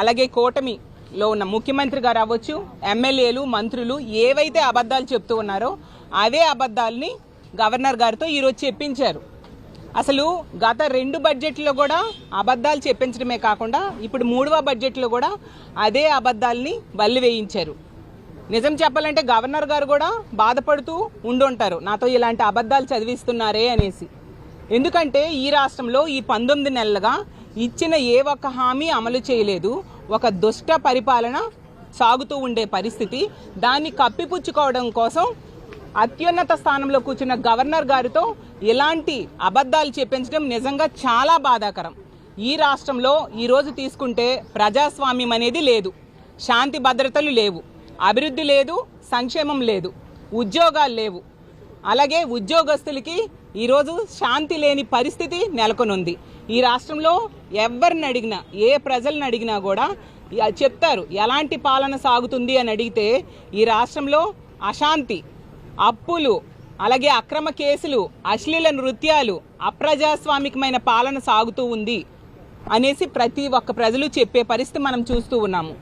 అలాగే కూటమిలో ఉన్న ముఖ్యమంత్రి గారు అవ్వచ్చు, ఎమ్మెల్యేలు, మంత్రులు ఏవైతే అబద్ధాలు చెప్తూ ఉన్నారో అవే అబద్ధాలని గవర్నర్ గారితో ఈరోజు చెప్పించారు. అసలు గత 2 బడ్జెట్లో కూడా అబద్ధాలు చెప్పించడమే కాకుండా ఇప్పుడు 3వ బడ్జెట్లో కూడా అదే అబద్ధాలని బల్లి వేయించారు. నిజం చెప్పాలంటే గవర్నర్ గారు కూడా బాధపడుతూ ఉండుంటారు, నాతో ఇలాంటి అబద్ధాలు చదివిస్తున్నారే అనేసి. ఎందుకంటే ఈ రాష్ట్రంలో ఈ 19 నెలలుగా ఇచ్చిన ఏ ఒక్క హామీ అమలు చేయలేదు. ఒక దుష్ట పరిపాలన సాగుతూ ఉండే పరిస్థితి. దాన్ని కప్పిపుచ్చుకోవడం కోసం అత్యున్నత స్థానంలో కూర్చున్న గవర్నర్ గారితో ఇలాంటి అబద్ధాలు చెప్పించడం నిజంగా చాలా బాధాకరం. ఈ రాష్ట్రంలో ఈరోజు తీసుకుంటే ప్రజాస్వామ్యం అనేది లేదు, శాంతి భద్రతలు లేవు, అభివృద్ధి లేదు, సంక్షేమం లేదు, ఉద్యోగాలు లేవు. అలాగే ఉద్యోగస్తులకి ఈరోజు శాంతి లేని పరిస్థితి నెలకొనుంది. ఈ రాష్ట్రంలో ఎవరిని అడిగినా, ఏ ప్రజలను అడిగినా కూడా చెప్తారు ఎలాంటి పాలన సాగుతుంది అని అడిగితే ఈ రాష్ట్రంలో అశాంతి, అప్పులు, అలాగే అక్రమ కేసులు, అశ్లీల నృత్యాలు, అప్రజాస్వామికమైన పాలన సాగుతూ ఉంది అనేసి ప్రతి ఒక్క ప్రజలు చెప్పే పరిస్థితి మనం చూస్తూ ఉన్నాము.